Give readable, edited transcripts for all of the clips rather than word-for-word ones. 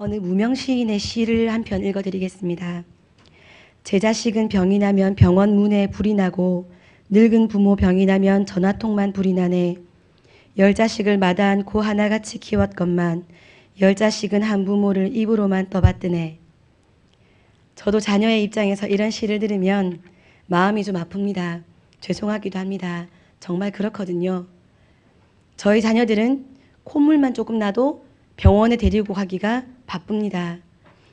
어느 무명 시인의 시를 한 편 읽어드리겠습니다. 제 자식은 병이 나면 병원 문에 불이 나고 늙은 부모 병이 나면 전화통만 불이 나네. 10자식을 마다않고 하나같이 키웠건만 10자식은 한 부모를 입으로만 떠받드네. 저도 자녀의 입장에서 이런 시를 들으면 마음이 좀 아픕니다. 죄송하기도 합니다. 정말 그렇거든요. 저희 자녀들은 콧물만 조금 나도 병원에 데리고 가기가 바쁩니다.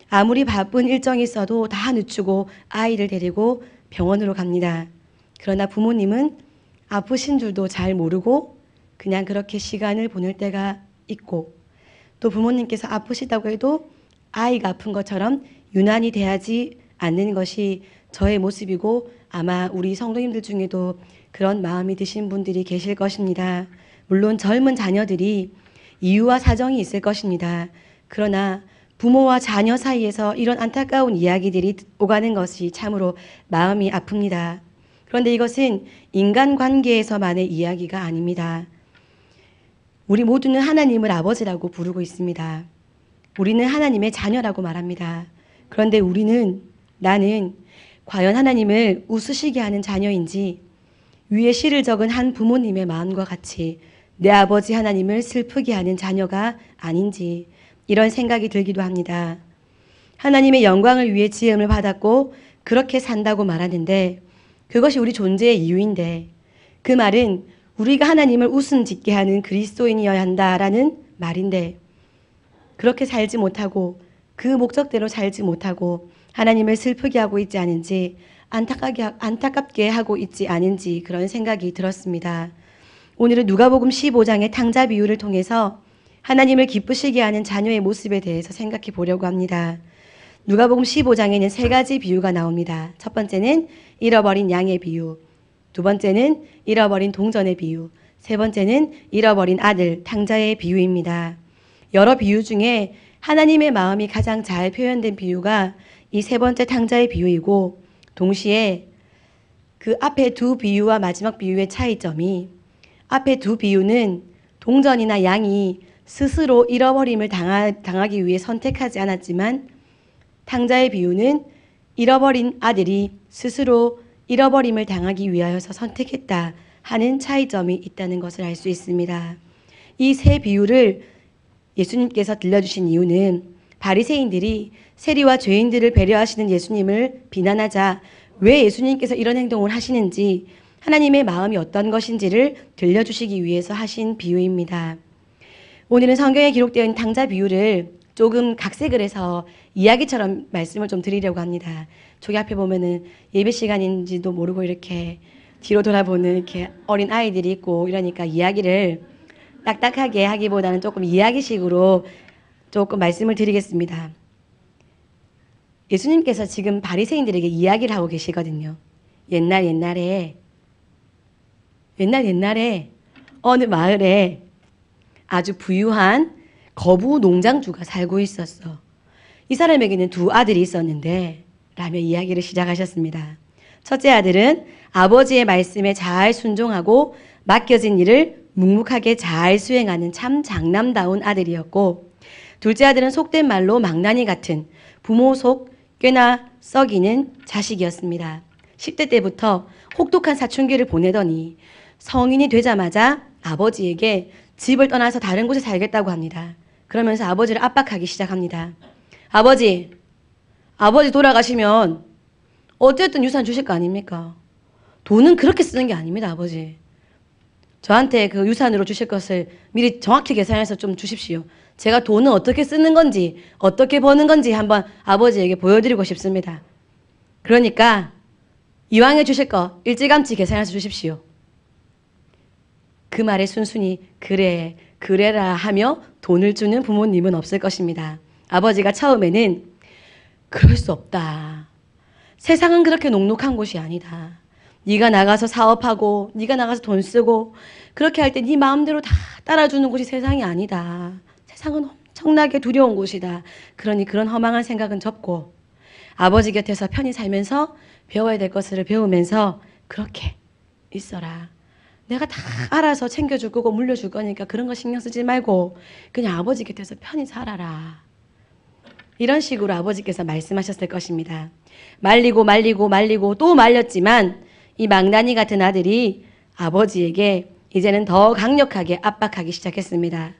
아무리 바쁜 일정이 있어도 다 늦추고 아이를 데리고 병원으로 갑니다. 그러나 부모님은 아프신 줄도 잘 모르고 그냥 그렇게 시간을 보낼 때가 있고, 또 부모님께서 아프시다고 해도 아이가 아픈 것처럼 유난히 대하지 않는 것이 저의 모습이고, 아마 우리 성도님들 중에도 그런 마음이 드신 분들이 계실 것입니다. 물론 젊은 자녀들이 이유와 사정이 있을 것입니다. 그러나 부모와 자녀 사이에서 이런 안타까운 이야기들이 오가는 것이 참으로 마음이 아픕니다. 그런데 이것은 인간관계에서만의 이야기가 아닙니다. 우리 모두는 하나님을 아버지라고 부르고 있습니다. 우리는 하나님의 자녀라고 말합니다. 그런데 나는 과연 하나님을 웃으시게 하는 자녀인지, 위에 시를 적은 한 부모님의 마음과 같이 내 아버지 하나님을 슬프게 하는 자녀가 아닌지, 이런 생각이 들기도 합니다. 하나님의 영광을 위해 지음을 받았고 그렇게 산다고 말하는데, 그것이 우리 존재의 이유인데, 그 말은 우리가 하나님을 웃음 짓게 하는 그리스도인이어야 한다라는 말인데, 그렇게 살지 못하고 그 목적대로 살지 못하고 하나님을 슬프게 하고 있지 않은지, 안타깝게 하고 있지 않은지 그런 생각이 들었습니다. 오늘은 누가복음 15장의 탕자 비유를 통해서 하나님을 기쁘시게 하는 자녀의 모습에 대해서 생각해 보려고 합니다. 누가복음 15장에는 3가지 비유가 나옵니다. 첫 번째는 잃어버린 양의 비유, 두 번째는 잃어버린 동전의 비유, 세 번째는 잃어버린 아들 탕자의 비유입니다. 여러 비유 중에 하나님의 마음이 가장 잘 표현된 비유가 이 세 번째 탕자의 비유이고, 동시에 그 앞에 두 비유와 마지막 비유의 차이점이, 앞에 두 비유는 동전이나 양이 스스로 잃어버림을 당하기 위해 선택하지 않았지만, 탕자의 비유는 잃어버린 아들이 스스로 잃어버림을 당하기 위하여서 선택했다 하는 차이점이 있다는 것을 알 수 있습니다. 이 세 비유를 예수님께서 들려주신 이유는 바리새인들이 세리와 죄인들을 배려하시는 예수님을 비난하자 왜 예수님께서 이런 행동을 하시는지, 하나님의 마음이 어떤 것인지를 들려주시기 위해서 하신 비유입니다. 오늘은 성경에 기록되어 있는 탕자 비유를 조금 각색을 해서 이야기처럼 말씀을 좀 드리려고 합니다. 저기 앞에 보면은 예배 시간인지도 모르고 이렇게 뒤로 돌아보는 이렇게 어린 아이들이 있고 이러니까 이야기를 딱딱하게 하기보다는 조금 이야기식으로 조금 말씀을 드리겠습니다. 예수님께서 지금 바리새인들에게 이야기를 하고 계시거든요. 옛날에 어느 마을에 아주 부유한 거부 농장주가 살고 있었어. 이 사람에게는 2 아들이 있었는데 라며 이야기를 시작하셨습니다. 첫째 아들은 아버지의 말씀에 잘 순종하고 맡겨진 일을 묵묵하게 잘 수행하는 참 장남다운 아들이었고, 둘째 아들은 속된 말로 망나니 같은 부모 속 꽤나 썩이는 자식이었습니다. 10대 때부터 혹독한 사춘기를 보내더니 성인이 되자마자 아버지에게 집을 떠나서 다른 곳에 살겠다고 합니다. 그러면서 아버지를 압박하기 시작합니다. 아버지 돌아가시면 어쨌든 유산 주실 거 아닙니까? 돈은 그렇게 쓰는 게 아닙니다, 아버지. 저한테 그 유산으로 주실 것을 미리 정확히 계산해서 좀 주십시오. 제가 돈은 어떻게 쓰는 건지, 어떻게 버는 건지 한번 아버지에게 보여드리고 싶습니다. 그러니까 이왕에 주실 거 일찌감치 계산해서 주십시오. 그 말에 순순히 그래라 하며 돈을 주는 부모님은 없을 것입니다. 아버지가 처음에는 그럴 수 없다. 세상은 그렇게 녹록한 곳이 아니다. 네가 나가서 사업하고 네가 나가서 돈 쓰고 그렇게 할 때 네 마음대로 다 따라주는 곳이 세상이 아니다. 세상은 엄청나게 두려운 곳이다. 그러니 그런 허망한 생각은 접고 아버지 곁에서 편히 살면서 배워야 될 것을 배우면서 그렇게 있어라. 내가 다 알아서 챙겨줄 거고 물려줄 거니까 그런 거 신경 쓰지 말고 그냥 아버지 곁에서 편히 살아라. 이런 식으로 아버지께서 말씀하셨을 것입니다. 말리고 또 말렸지만 이 망나니 같은 아들이 아버지에게 이제는 더 강력하게 압박하기 시작했습니다.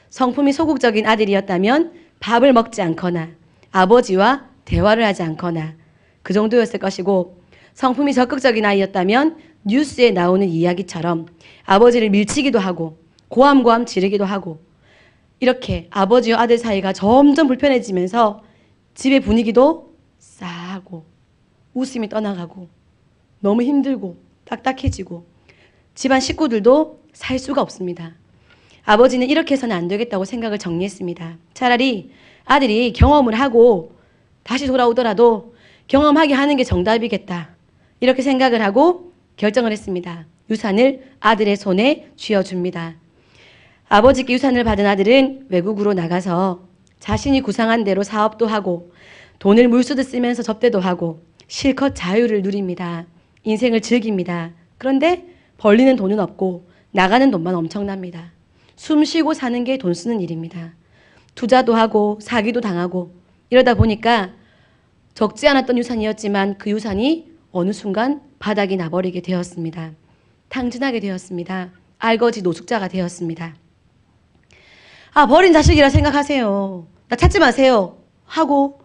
성품이 소극적인 아들이었다면 밥을 먹지 않거나 아버지와 대화를 하지 않거나 그 정도였을 것이고, 성품이 적극적인 아이였다면 뉴스에 나오는 이야기처럼 아버지를 밀치기도 하고 고함고함 지르기도 하고, 이렇게 아버지와 아들 사이가 점점 불편해지면서 집의 분위기도 싸하고 웃음이 떠나가고 너무 힘들고 딱딱해지고 집안 식구들도 살 수가 없습니다. 아버지는 이렇게 해서는 안 되겠다고 생각을 정리했습니다. 차라리 아들이 경험을 하고 다시 돌아오더라도 경험하게 하는 게 정답이겠다, 이렇게 생각을 하고 결정을 했습니다. 유산을 아들의 손에 쥐어줍니다. 아버지께 유산을 받은 아들은 외국으로 나가서 자신이 구상한 대로 사업도 하고 돈을 물쓰듯 쓰면서 접대도 하고 실컷 자유를 누립니다. 인생을 즐깁니다. 그런데 벌리는 돈은 없고 나가는 돈만 엄청납니다. 숨 쉬고 사는 게 돈 쓰는 일입니다. 투자도 하고 사기도 당하고 이러다 보니까 적지 않았던 유산이었지만 그 유산이 어느 순간 바닥이 나버리게 되었습니다. 탕진하게 되었습니다. 알거지 노숙자가 되었습니다. 아, 버린 자식이라 생각하세요. 나 찾지 마세요. 하고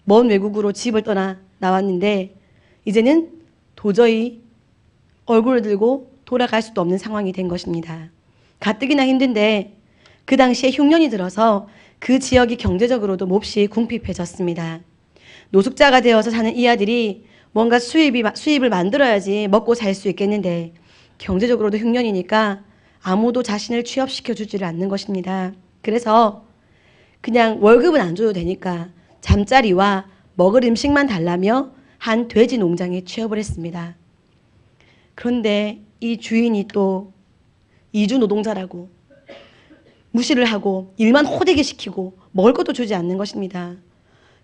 먼 외국으로 집을 떠나 나왔는데 이제는 도저히 얼굴을 들고 돌아갈 수도 없는 상황이 된 것입니다. 가뜩이나 힘든데 그 당시에 흉년이 들어서 그 지역이 경제적으로도 몹시 궁핍해졌습니다. 노숙자가 되어서 사는 이 아들이 뭔가 수입을 만들어야지 먹고 살 수 있겠는데 경제적으로도 흉년이니까 아무도 자신을 취업시켜 주지를 않는 것입니다. 그래서 그냥 월급은 안 줘도 되니까 잠자리와 먹을 음식만 달라며 한 돼지 농장에 취업을 했습니다. 그런데 이 주인이 또 이주 노동자라고 무시를 하고 일만 호되게 시키고 먹을 것도 주지 않는 것입니다.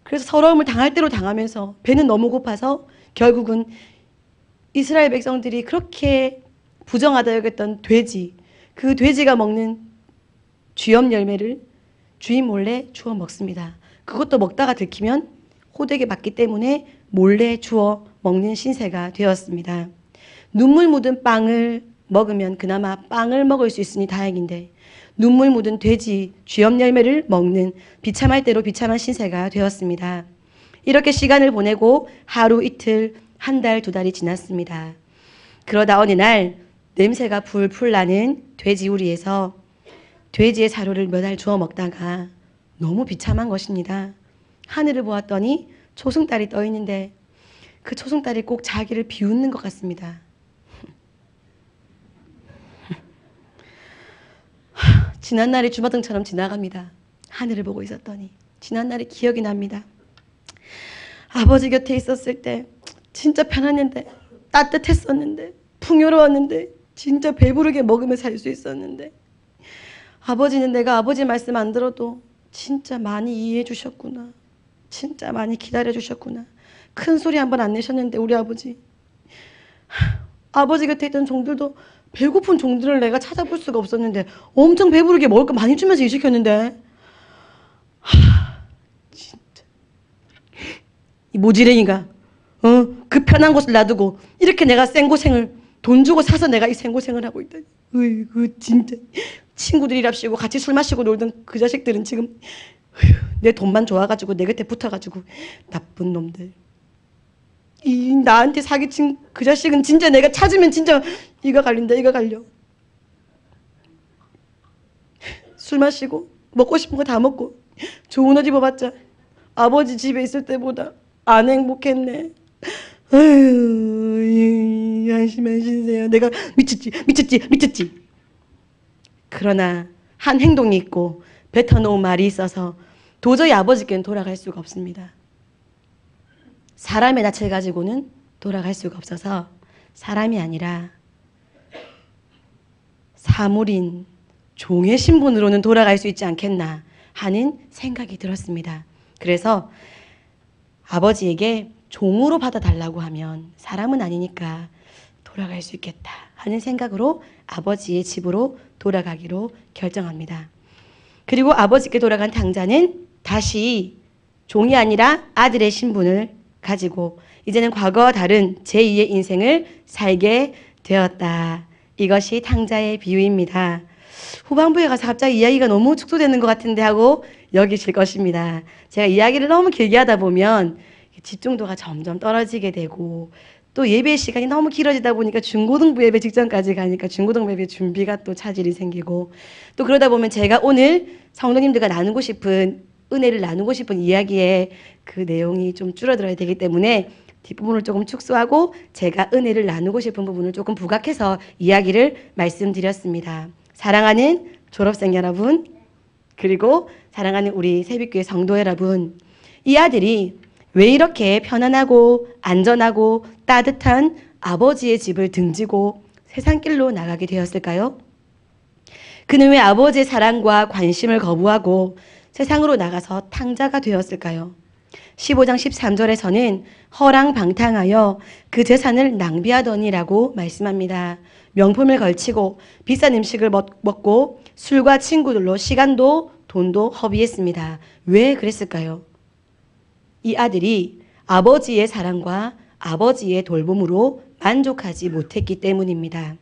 그래서 서러움을 당할 대로 당하면서 배는 너무 고파서 결국은 이스라엘 백성들이 그렇게 부정하다 여겼던 돼지, 그 돼지가 먹는 쥐염 열매를 주인 몰래 주워 먹습니다. 그것도 먹다가 들키면 호되게 맞기 때문에 몰래 주워 먹는 신세가 되었습니다. 눈물 묻은 빵을 먹으면 그나마 빵을 먹을 수 있으니 다행인데 눈물 묻은 돼지 쥐염 열매를 먹는 비참할 대로 비참한 신세가 되었습니다. 이렇게 시간을 보내고 하루 이틀, 한 달, 두 달이 지났습니다. 그러다 어느 날 냄새가 풀풀 나는 돼지 우리에서 돼지의 사료를 몇 알 주워 먹다가 너무 비참한 것입니다. 하늘을 보았더니 초승달이 떠 있는데 그 초승달이 꼭 자기를 비웃는 것 같습니다. 지난날이 주마등처럼 지나갑니다. 하늘을 보고 있었더니 지난날이 기억이 납니다. 아버지 곁에 있었을 때 진짜 편했는데, 따뜻했었는데, 풍요로웠는데, 진짜 배부르게 먹으며 살 수 있었는데, 아버지는 내가 아버지 말씀 안 들어도 진짜 많이 이해해 주셨구나. 진짜 많이 기다려 주셨구나. 큰 소리 한 번 안 내셨는데 우리 아버지. 아버지 곁에 있던 종들도 배고픈 종들을 내가 찾아볼 수가 없었는데 엄청 배부르게 먹을 거 많이 주면서 일시켰는데, 진짜 이 모지랭이가 그 편한 곳을 놔두고 이렇게 내가 생고생을 돈 주고 사서 내가 이 생고생을 하고 있다니. 으이구, 진짜 친구들이랍시고 같이 술 마시고 놀던 그 자식들은 지금 내 돈만 좋아가지고 내 곁에 붙어가지고 나쁜 놈들. 이 나한테 사기친 그 자식은 진짜 내가 찾으면 진짜 이가 갈린다, 이가 갈려. 술 마시고 먹고 싶은 거 다 먹고 좋은 옷 입어봤자 아버지 집에 있을 때보다 안 행복했네. 아유, 한심한 신세야. 내가 미쳤지. 그러나 한 행동이 있고 뱉어놓은 말이 있어서 도저히 아버지께는 돌아갈 수가 없습니다. 사람의 낯을 가지고는 돌아갈 수가 없어서 사람이 아니라 사물인 종의 신분으로는 돌아갈 수 있지 않겠나 하는 생각이 들었습니다. 그래서 아버지에게 종으로 받아달라고 하면 사람은 아니니까 돌아갈 수 있겠다 하는 생각으로 아버지의 집으로 돌아가기로 결정합니다. 그리고 아버지께 돌아간 당자는 다시 종이 아니라 아들의 신분을 가지고 이제는 과거와 다른 제2의 인생을 살게 되었다. 이것이 탕자의 비유입니다. 후반부에 가서 갑자기 이야기가 너무 축소되는 것 같은데 하고 여기실 것입니다. 제가 이야기를 너무 길게 하다 보면 집중도가 점점 떨어지게 되고 또 예배 시간이 너무 길어지다 보니까 중고등부 예배 직전까지 가니까 중고등부 예배 준비가 또 차질이 생기고 또 그러다 보면 제가 오늘 성도님들과 나누고 싶은 은혜를 나누고 싶은 이야기의 그 내용이 좀 줄어들어야 되기 때문에 뒷부분을 조금 축소하고 제가 은혜를 나누고 싶은 부분을 조금 부각해서 이야기를 말씀드렸습니다. 사랑하는 졸업생 여러분, 그리고 사랑하는 우리 새벽교회 성도 여러분, 이 아들이 왜 이렇게 편안하고 안전하고 따뜻한 아버지의 집을 등지고 세상길로 나가게 되었을까요? 그는 왜 아버지의 사랑과 관심을 거부하고 세상으로 나가서 탕자가 되었을까요? 15장 13절에서는 허랑방탕하여 그 재산을 낭비하더니라고 말씀합니다. 명품을 걸치고 비싼 음식을 먹고 술과 친구들로 시간도 돈도 허비했습니다. 왜 그랬을까요? 이 아들이 아버지의 사랑과 아버지의 돌봄으로 만족하지 못했기 때문입니다.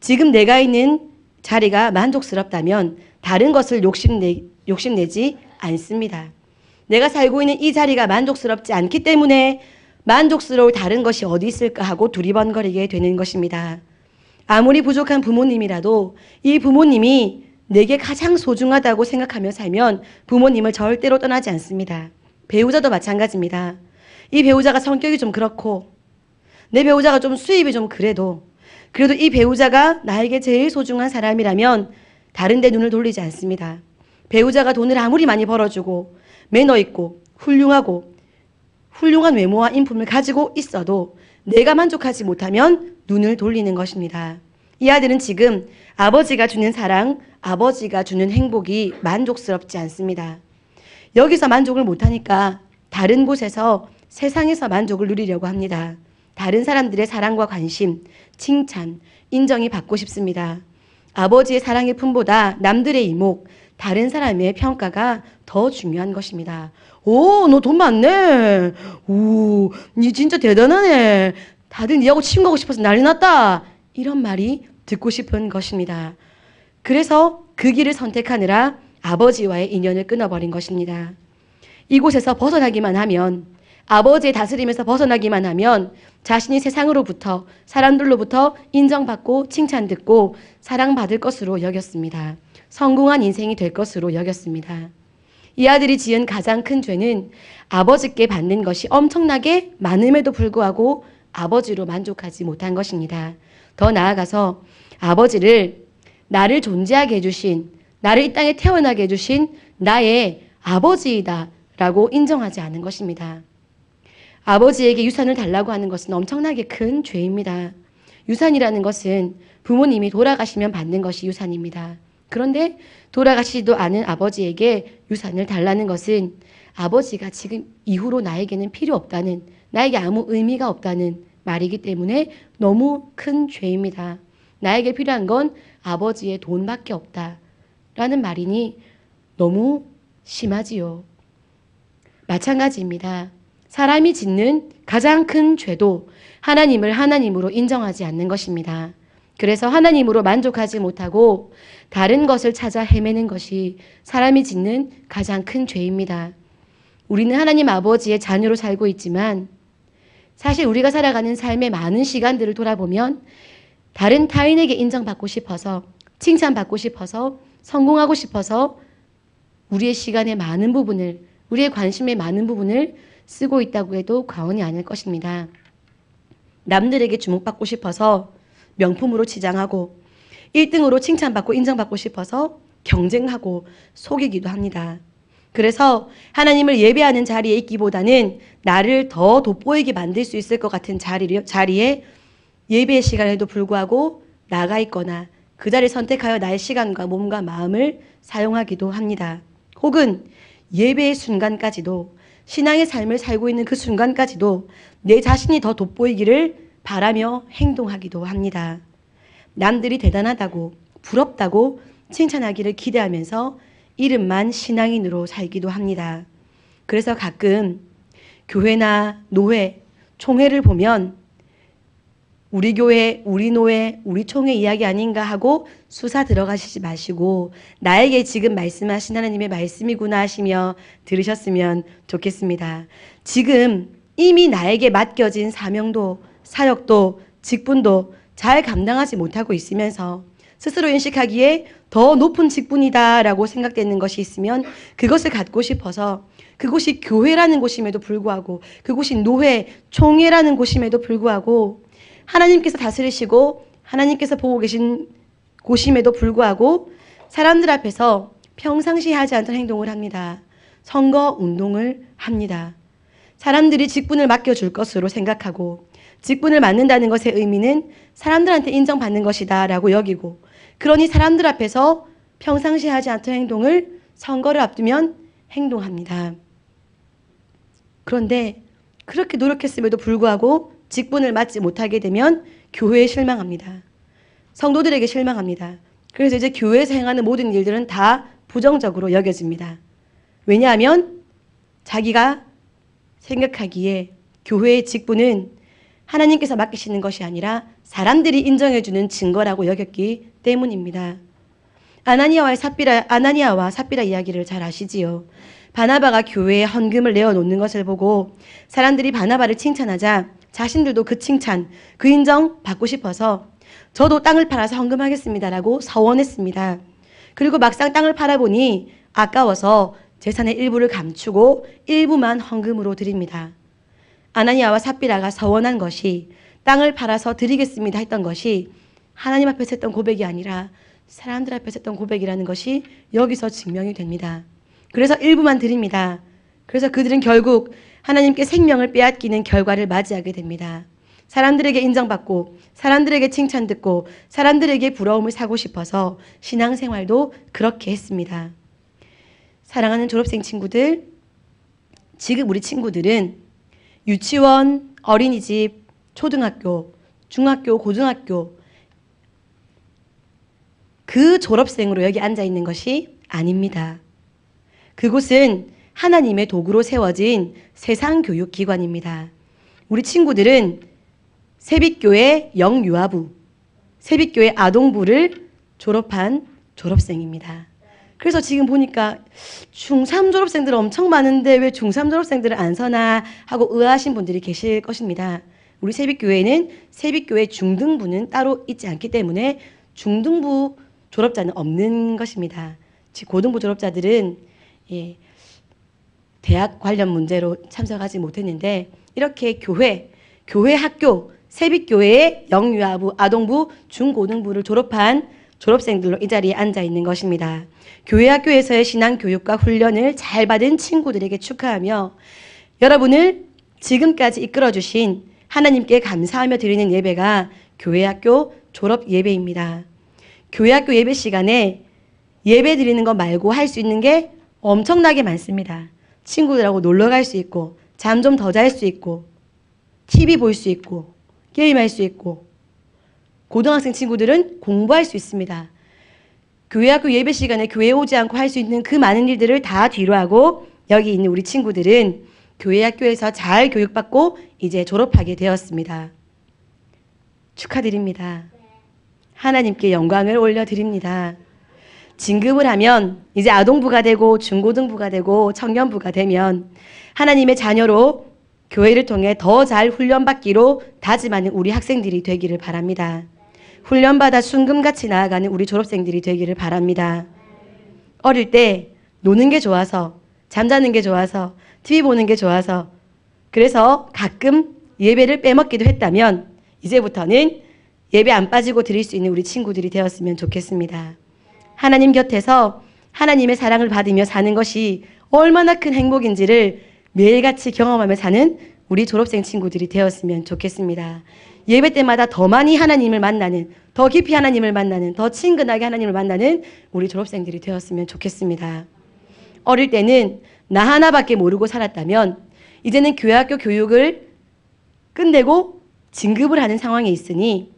지금 내가 있는 자리가 만족스럽다면 다른 것을 욕심내지 않습니다. 내가 살고 있는 이 자리가 만족스럽지 않기 때문에 만족스러울 다른 것이 어디 있을까 하고 두리번거리게 되는 것입니다. 아무리 부족한 부모님이라도 이 부모님이 내게 가장 소중하다고 생각하며 살면 부모님을 절대로 떠나지 않습니다. 배우자도 마찬가지입니다. 이 배우자가 성격이 좀 그렇고 내 배우자가 좀 수입이 좀 그래도 이 배우자가 나에게 제일 소중한 사람이라면 다른 데 눈을 돌리지 않습니다. 배우자가 돈을 아무리 많이 벌어주고 매너 있고 훌륭한 외모와 인품을 가지고 있어도 내가 만족하지 못하면 눈을 돌리는 것입니다. 이 아들은 지금 아버지가 주는 사랑, 아버지가 주는 행복이 만족스럽지 않습니다. 여기서 만족을 못하니까 다른 곳에서 세상에서 만족을 누리려고 합니다. 다른 사람들의 사랑과 관심, 칭찬, 인정이 받고 싶습니다. 아버지의 사랑의 품보다 남들의 이목, 다른 사람의 평가가 더 중요한 것입니다. 오, 너 돈 많네. 오, 니 진짜 대단하네. 다들 니하고 친구하고 싶어서 난리 났다. 이런 말이 듣고 싶은 것입니다. 그래서 그 길을 선택하느라 아버지와의 인연을 끊어버린 것입니다. 이곳에서 벗어나기만 하면, 아버지의 다스림에서 벗어나기만 하면 자신이 세상으로부터, 사람들로부터 인정받고 칭찬듣고 사랑받을 것으로 여겼습니다. 성공한 인생이 될 것으로 여겼습니다. 이 아들이 지은 가장 큰 죄는 아버지께 받는 것이 엄청나게 많음에도 불구하고 아버지로 만족하지 못한 것입니다. 더 나아가서 아버지를 나를 존재하게 해주신, 나를 이 땅에 태어나게 해주신 나의 아버지이다 라고 인정하지 않은 것입니다. 아버지에게 유산을 달라고 하는 것은 엄청나게 큰 죄입니다. 유산이라는 것은 부모님이 돌아가시면 받는 것이 유산입니다. 그런데 돌아가시지도 않은 아버지에게 유산을 달라는 것은 아버지가 지금 이후로 나에게는 필요 없다는, 나에게 아무 의미가 없다는 말이기 때문에 너무 큰 죄입니다. 나에게 필요한 건 아버지의 돈밖에 없다라는 말이니 너무 심하지요. 마찬가지입니다. 사람이 짓는 가장 큰 죄도 하나님을 하나님으로 인정하지 않는 것입니다. 그래서 하나님으로 만족하지 못하고 다른 것을 찾아 헤매는 것이 사람이 짓는 가장 큰 죄입니다. 우리는 하나님 아버지의 자녀로 살고 있지만 사실 우리가 살아가는 삶의 많은 시간들을 돌아보면 다른 타인에게 인정받고 싶어서, 칭찬받고 싶어서, 성공하고 싶어서 우리의 시간의 많은 부분을, 우리의 관심의 많은 부분을 쓰고 있다고 해도 과언이 아닐 것입니다. 남들에게 주목받고 싶어서 명품으로 치장하고 1등으로 칭찬받고 인정받고 싶어서 경쟁하고 속이기도 합니다. 그래서 하나님을 예배하는 자리에 있기보다는 나를 더 돋보이게 만들 수 있을 것 같은 자리에 예배의 시간에도 불구하고 나가 있거나 그 자리를 선택하여 나의 시간과 몸과 마음을 사용하기도 합니다. 혹은 예배의 순간까지도, 신앙의 삶을 살고 있는 그 순간까지도 내 자신이 더 돋보이기를 바라며 행동하기도 합니다. 남들이 대단하다고, 부럽다고 칭찬하기를 기대하면서 이름만 신앙인으로 살기도 합니다. 그래서 가끔 교회나 노회, 총회를 보면 우리 교회, 우리 노회, 우리 총회 이야기 아닌가 하고 수사 들어가시지 마시고 나에게 지금 말씀하신 하나님의 말씀이구나 하시며 들으셨으면 좋겠습니다. 지금 이미 나에게 맡겨진 사명도, 사역도, 직분도 잘 감당하지 못하고 있으면서 스스로 인식하기에 더 높은 직분이다라고 생각되는 것이 있으면 그것을 갖고 싶어서 그곳이 교회라는 곳임에도 불구하고 그곳이 노회, 총회라는 곳임에도 불구하고 하나님께서 다스리시고 하나님께서 보고 계신 곳임에도 불구하고 사람들 앞에서 평상시에 하지 않던 행동을 합니다. 선거 운동을 합니다. 사람들이 직분을 맡겨줄 것으로 생각하고 직분을 맡는다는 것의 의미는 사람들한테 인정받는 것이다 라고 여기고 그러니 사람들 앞에서 평상시에 하지 않던 행동을 선거를 앞두면 행동합니다. 그런데 그렇게 노력했음에도 불구하고 직분을 맡지 못하게 되면 교회에 실망합니다. 성도들에게 실망합니다. 그래서 이제 교회에서 행하는 모든 일들은 다 부정적으로 여겨집니다. 왜냐하면 자기가 생각하기에 교회의 직분은 하나님께서 맡기시는 것이 아니라 사람들이 인정해주는 증거라고 여겼기 때문입니다. 아나니아와 삽비라 이야기를 잘 아시지요. 바나바가 교회에 헌금을 내어놓는 것을 보고 사람들이 바나바를 칭찬하자 자신들도 그 칭찬, 그 인정 받고 싶어서 저도 땅을 팔아서 헌금하겠습니다라고 서원했습니다. 그리고 막상 땅을 팔아보니 아까워서 재산의 일부를 감추고 일부만 헌금으로 드립니다. 아나니아와 삽비라가 서원한 것이 땅을 팔아서 드리겠습니다 했던 것이 하나님 앞에서 했던 고백이 아니라 사람들 앞에서 했던 고백이라는 것이 여기서 증명이 됩니다. 그래서 일부만 드립니다. 그래서 그들은 결국 하나님께 생명을 빼앗기는 결과를 맞이하게 됩니다. 사람들에게 인정받고 사람들에게 칭찬 듣고 사람들에게 부러움을 사고 싶어서 신앙생활도 그렇게 했습니다. 사랑하는 졸업생 친구들, 지금 우리 친구들은 유치원, 어린이집, 초등학교, 중학교, 고등학교 그 졸업생으로 여기 앉아 있는 것이 아닙니다. 그곳은 하나님의 도구로 세워진 세상교육기관입니다. 우리 친구들은 세빛교회 영유아부, 세빛교회 아동부를 졸업한 졸업생입니다. 그래서 지금 보니까 중3 졸업생들 엄청 많은데 왜 중3 졸업생들을 안 서나 하고 의아하신 분들이 계실 것입니다. 우리 세빛교회는 세빛교회 중등부는 따로 있지 않기 때문에 중등부 졸업자는 없는 것입니다. 즉 고등부 졸업자들은 대학 관련 문제로 참석하지 못했는데 이렇게 교회 학교, 세빛교회의 영유아부, 아동부, 중고등부를 졸업한 졸업생들로 이 자리에 앉아 있는 것입니다. 교회 학교에서의 신앙교육과 훈련을 잘 받은 친구들에게 축하하며 여러분을 지금까지 이끌어주신 하나님께 감사하며 드리는 예배가 교회 학교 졸업 예배입니다. 교회 학교 예배 시간에 예배 드리는 것 말고 할 수 있는 게 엄청나게 많습니다. 친구들하고 놀러 갈 수 있고 잠 좀 더 잘 수 있고 TV 볼 수 있고 게임할 수 있고 고등학생 친구들은 공부할 수 있습니다. 교회 학교 예배 시간에 교회에 오지 않고 할 수 있는 그 많은 일들을 다 뒤로 하고 여기 있는 우리 친구들은 교회 학교에서 잘 교육받고 이제 졸업하게 되었습니다. 축하드립니다. 하나님께 영광을 올려드립니다. 진급을 하면 이제 아동부가 되고 중고등부가 되고 청년부가 되면 하나님의 자녀로 교회를 통해 더 잘 훈련받기로 다짐하는 우리 학생들이 되기를 바랍니다. 훈련받아 순금같이 나아가는 우리 졸업생들이 되기를 바랍니다. 어릴 때 노는 게 좋아서 잠자는 게 좋아서 TV 보는 게 좋아서 그래서 가끔 예배를 빼먹기도 했다면 이제부터는 예배 안 빠지고 드릴 수 있는 우리 친구들이 되었으면 좋겠습니다. 하나님 곁에서 하나님의 사랑을 받으며 사는 것이 얼마나 큰 행복인지를 매일같이 경험하며 사는 우리 졸업생 친구들이 되었으면 좋겠습니다. 예배 때마다 더 많이 하나님을 만나는, 더 깊이 하나님을 만나는, 더 친근하게 하나님을 만나는 우리 졸업생들이 되었으면 좋겠습니다. 어릴 때는 나 하나밖에 모르고 살았다면 이제는 교회학교 교육을 끝내고 진급을 하는 상황에 있으니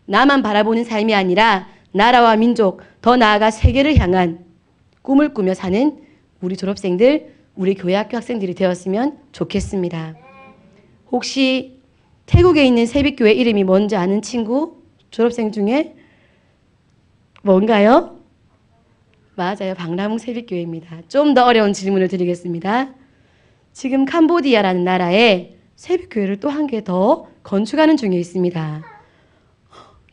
나만 바라보는 삶이 아니라 나라와 민족, 더 나아가 세계를 향한 꿈을 꾸며 사는 우리 졸업생들 우리 교회학교 학생들이 되었으면 좋겠습니다. 혹시 태국에 있는 세빛교회 이름이 뭔지 아는 친구? 졸업생 중에? 뭔가요? 맞아요. 박람웅 세빛교회입니다. 좀 더 어려운 질문을 드리겠습니다. 지금 캄보디아라는 나라에 세빛교회를 또 한 개 더 건축하는 중에 있습니다.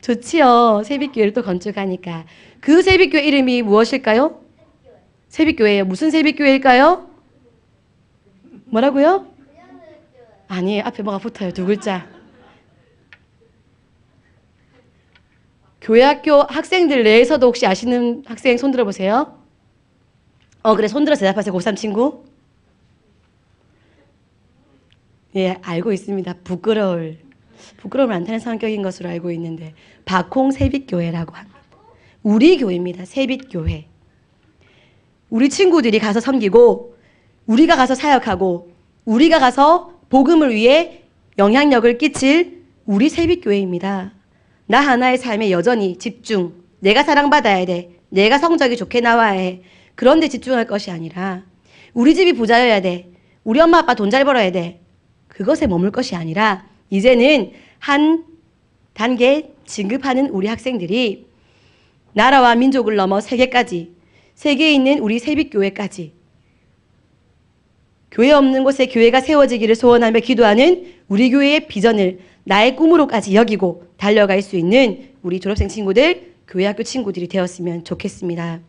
좋지요. 세빛교회를 또 건축하니까. 그 세빛교회 이름이 무엇일까요? 세빛교회예요. 무슨 세빛교회일까요? 뭐라고요? 아니에요. 앞에 뭐가 붙어요. 두 글자. 교회학교 학생들 내에서도 혹시 아시는 학생 손 들어보세요. 그래. 손 들어서 대답하세요. 고3 친구. 예, 알고 있습니다. 부끄러움을 안 타는 성격인 것으로 알고 있는데 박홍 세빛교회라고 합니다. 우리 교회입니다. 세빛교회. 우리 친구들이 가서 섬기고 우리가 가서 사역하고 우리가 가서 복음을 위해 영향력을 끼칠 우리 세빛교회입니다. 나 하나의 삶에 여전히 집중, 내가 사랑받아야 돼, 내가 성적이 좋게 나와야 해, 그런 데 집중할 것이 아니라 우리 집이 부자여야 돼, 우리 엄마 아빠 돈 잘 벌어야 돼, 그것에 머물 것이 아니라 이제는 한 단계 진급하는 우리 학생들이 나라와 민족을 넘어 세계까지, 세계에 있는 우리 세빛교회까지, 교회 없는 곳에 교회가 세워지기를 소원하며 기도하는 우리 교회의 비전을 나의 꿈으로까지 여기고 달려갈 수 있는 우리 졸업생 친구들, 교회학교 친구들이 되었으면 좋겠습니다.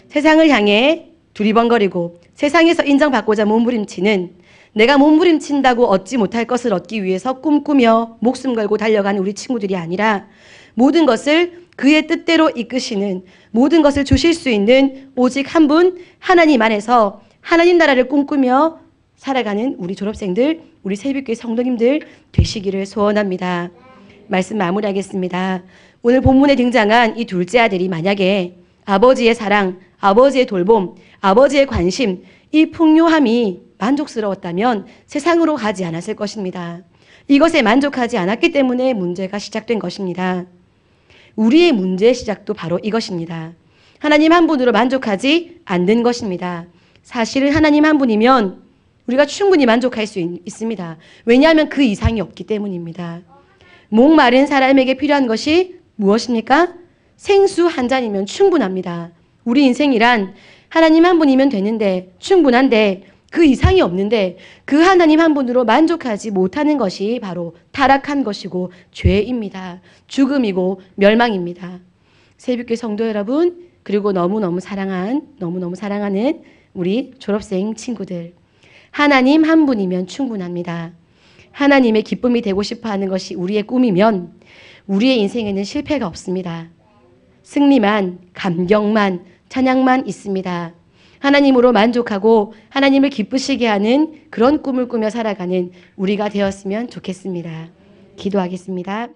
세상을 향해 두리번거리고 세상에서 인정받고자 몸부림치는, 내가 몸부림친다고 얻지 못할 것을 얻기 위해서 꿈꾸며 목숨 걸고 달려가는 우리 친구들이 아니라 모든 것을 그의 뜻대로 이끄시는, 모든 것을 주실 수 있는 오직 한 분 하나님 안에서 하나님 나라를 꿈꾸며 살아가는 우리 졸업생들, 우리 세빛교회 성도님들 되시기를 소원합니다. 말씀 마무리하겠습니다. 오늘 본문에 등장한 이 둘째 아들이 만약에 아버지의 사랑, 아버지의 돌봄, 아버지의 관심, 이 풍요함이 만족스러웠다면 세상으로 가지 않았을 것입니다. 이것에 만족하지 않았기 때문에 문제가 시작된 것입니다. 우리의 문제의 시작도 바로 이것입니다. 하나님 한 분으로 만족하지 않는 것입니다. 사실은 하나님 한 분이면 우리가 충분히 만족할 수 있습니다. 왜냐하면 그 이상이 없기 때문입니다. 목마른 사람에게 필요한 것이 무엇입니까? 생수 한 잔이면 충분합니다. 우리 인생이란 하나님 한 분이면 되는데, 충분한데 그 이상이 없는데 그 하나님 한 분으로 만족하지 못하는 것이 바로 타락한 것이고 죄입니다. 죽음이고 멸망입니다. 새벽교회 성도 여러분, 그리고 너무너무 사랑하는 우리 졸업생 친구들, 하나님 한 분이면 충분합니다. 하나님의 기쁨이 되고 싶어 하는 것이 우리의 꿈이면 우리의 인생에는 실패가 없습니다. 승리만, 감격만, 찬양만 있습니다. 하나님으로 만족하고 하나님을 기쁘시게 하는 그런 꿈을 꾸며 살아가는 우리가 되었으면 좋겠습니다. 기도하겠습니다.